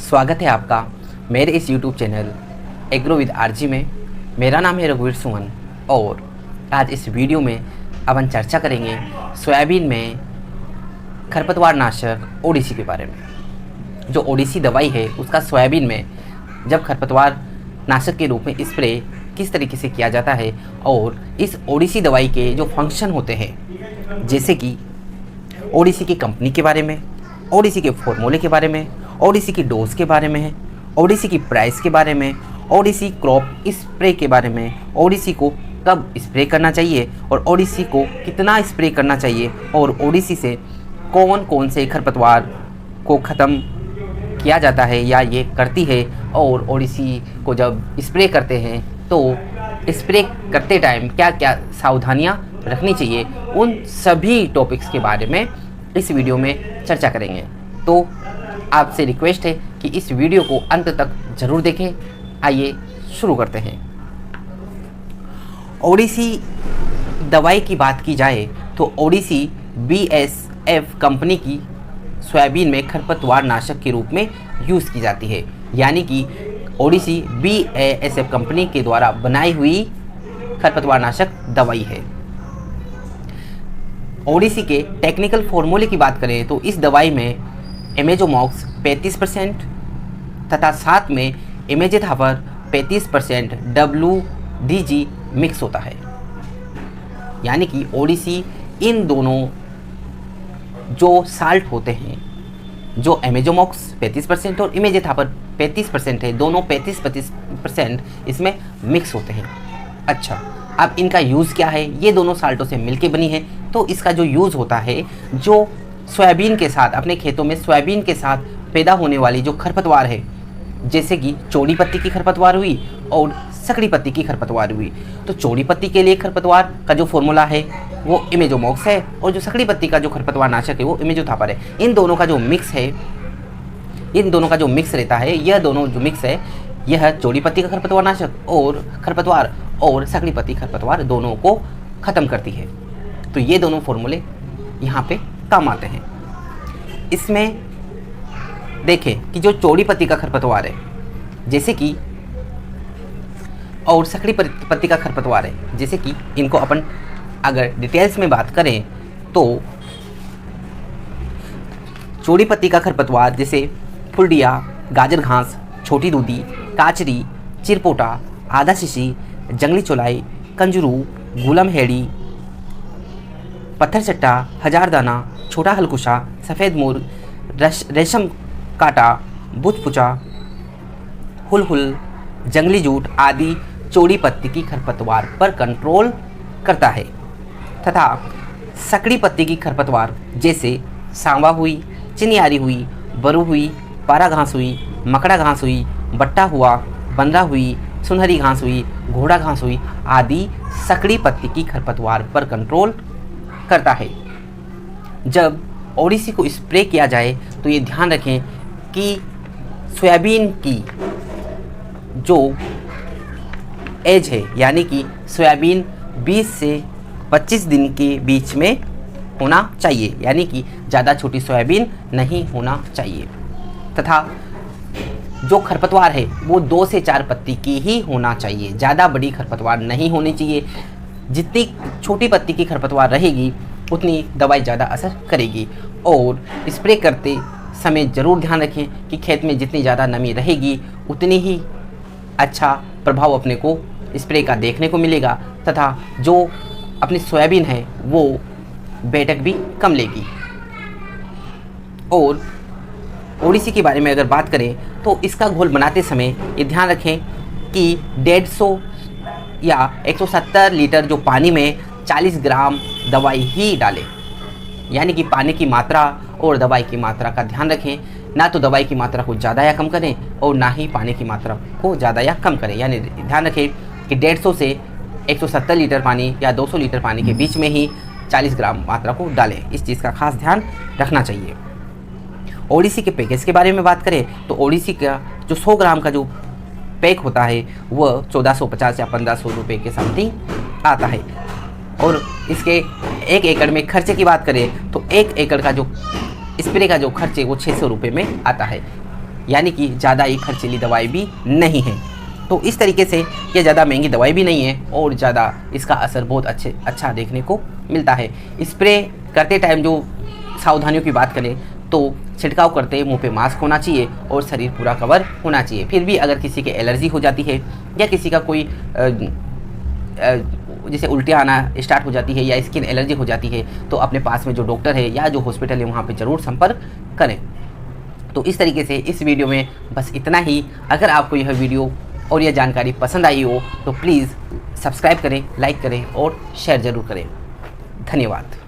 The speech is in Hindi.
स्वागत है आपका मेरे इस YouTube channel agro with RG में। मेरा नाम है रघुवीर सुमन और आज इस वीडियो में अपन चर्चा करेंगे सोयाबीन में खरपतवार नाशक ओडिसी के बारे में। जो ओडिसी दवाई है उसका सोयाबीन में जब खरपतवार नाशक के रूप में स्प्रे किस तरीके से किया जाता है और इस ओडिसी दवाई के जो फंक्शन होते हैं, जैसे कि ओडिसी की कंपनी के बारे में, ओडिसी के फॉर्मूले के बारे में, ओडिसी की डोज के बारे में, ओडिसी की प्राइस के बारे में, ओडिसी क्रॉप स्प्रे के बारे में, ओडिसी को कब स्प्रे करना चाहिए और ओडिसी को कितना स्प्रे करना चाहिए और ओडिसी से कौन कौन से खरपतवार को ख़त्म किया जाता है या ये करती है, और ओडिसी को जब स्प्रे करते हैं तो स्प्रे करते टाइम क्या क्या सावधानियां रखनी चाहिए, उन सभी टॉपिक्स के बारे में इस वीडियो में चर्चा करेंगे। तो आपसे रिक्वेस्ट है कि इस वीडियो को अंत तक ज़रूर देखें। आइए शुरू करते हैं। ओडिसी दवाई की बात की जाए तो ओडिसी BASF कंपनी की सोयाबीन में खरपतवार नाशक के रूप में यूज़ की जाती है, यानी कि ओडिसी BASF कंपनी के द्वारा बनाई हुई खरपतवार नाशक दवाई है। ओडिसी के टेक्निकल फॉर्मूले की बात करें तो इस दवाई में इमेजोमॉक्स 35% तथा साथ में इमेजेथापर 35% WDG मिक्स होता है, यानी कि ओडिसी इन दोनों जो साल्ट होते हैं, जो इमेजोमॉक्स 35% और इमेजेथापर 35% है, दोनों 35% इसमें मिक्स होते हैं। अच्छा, अब इनका यूज़ क्या है? ये दोनों साल्टों से मिलके बनी है, तो इसका जो यूज़ होता है, जो सोयाबीन के साथ अपने खेतों में सोयाबीन के साथ पैदा होने वाली जो खरपतवार है, जैसे कि चौड़ी पत्ती की खरपतवार हुई और सकड़ी पत्ती की खरपतवार हुई, तो चौड़ी पत्ती के लिए खरपतवार का जो फॉर्मूला है वो इमेजोमॉक्स है और जो सकड़ी पत्ती का जो खरपतवार नाशक है वो इमेजोथापर है। इन दोनों का जो मिक्स है, इन दोनों का जो मिक्स रहता है, यह दोनों जो मिक्स है, यह चौड़ी पत्ती का खरपतवार नाशक और खरपतवार और सकड़ी पत्ती खरपतवार दोनों को ख़त्म करती है। तो ये दोनों फॉर्मूले यहाँ पे काम आते हैं। इसमें देखें कि जो चौड़ी पत्ती का खरपतवार है, जैसे कि, और सकड़ी पत्ती का खरपतवार है, जैसे कि इनको अपन अगर डिटेल्स में बात करें तो चौड़ी पत्ती का खरपतवार जैसे फुलडिया, गाजर घास, छोटी दूधी, काचरी, चिरपोटा, आधा शीशी, जंगली चौलाई, कंजरू, गुलम हेड़ी, पत्थर चट्टा, हजारदाना, छोटा हलकुशा, सफ़ेद मोर, रेशम काटा, बुचपुचा, हुलहुल, जंगली जूट आदि चौड़ी पत्ती की खरपतवार पर कंट्रोल करता है तथा सकड़ी पत्ती की खरपतवार जैसे सांवा हुई, चिनियारी हुई, बरू हुई, पारा घास हुई, मकड़ा घास हुई, बट्टा हुआ, बंदरा हुई, सुनहरी घास हुई, घोड़ा घास हुई आदि सकड़ी पत्ती की खरपतवार पर कंट्रोल करता है। जब ओडिसी को स्प्रे किया जाए तो ये ध्यान रखें कि सोयाबीन की जो एज है, यानी कि सोयाबीन 20 से 25 दिन के बीच में होना चाहिए, यानी कि ज़्यादा छोटी सोयाबीन नहीं होना चाहिए तथा जो खरपतवार है वो 2 से 4 पत्ती की ही होना चाहिए, ज़्यादा बड़ी खरपतवार नहीं होनी चाहिए। जितनी छोटी पत्ती की खरपतवार रहेगी उतनी दवाई ज़्यादा असर करेगी। और स्प्रे करते समय ज़रूर ध्यान रखें कि खेत में जितनी ज़्यादा नमी रहेगी उतनी ही अच्छा प्रभाव अपने को स्प्रे का देखने को मिलेगा तथा जो अपनी सोयाबीन है वो बेटक भी कम लेगी। और ओडिसी के बारे में अगर बात करें तो इसका घोल बनाते समय ये ध्यान रखें कि 150 या 170 लीटर जो पानी में 40 ग्राम दवाई ही डालें, यानी कि पानी की मात्रा और दवाई की मात्रा का ध्यान रखें। ना तो दवाई की मात्रा को ज़्यादा या कम करें और ना ही पानी की मात्रा को ज़्यादा या कम करें, यानी ध्यान रखें कि 150 से 170 लीटर पानी या 200 लीटर पानी के बीच में ही 40 ग्राम मात्रा को डालें। इस चीज़ का खास ध्यान रखना चाहिए। ओडिसी के पैकेज के बारे में बात करें तो ओडिसी का जो 100 ग्राम का जो पैक होता है वह 1450 या 1500 रुपये के समथिंग आता है। और इसके 1 एकड़ में खर्चे की बात करें तो 1 एकड़ का जो स्प्रे का जो खर्च है वो 600 रुपये में आता है। यानी कि ज़्यादा ही खर्चीली दवाई भी नहीं है। तो इस तरीके से ये ज़्यादा महंगी दवाई भी नहीं है और ज़्यादा इसका असर बहुत अच्छा देखने को मिलता है। स्प्रे करते टाइम जो सावधानियों की बात करें तो छिड़काव करते मुंह पे मास्क होना चाहिए और शरीर पूरा कवर होना चाहिए। फिर भी अगर किसी के एलर्जी हो जाती है या किसी का कोई जैसे उल्टियाँ आना स्टार्ट हो जाती है या स्किन एलर्जी हो जाती है तो अपने पास में जो डॉक्टर है या जो हॉस्पिटल है वहाँ पे ज़रूर संपर्क करें। तो इस तरीके से इस वीडियो में बस इतना ही। अगर आपको यह वीडियो और यह जानकारी पसंद आई हो तो प्लीज़ सब्सक्राइब करें, लाइक करें और शेयर ज़रूर करें। धन्यवाद।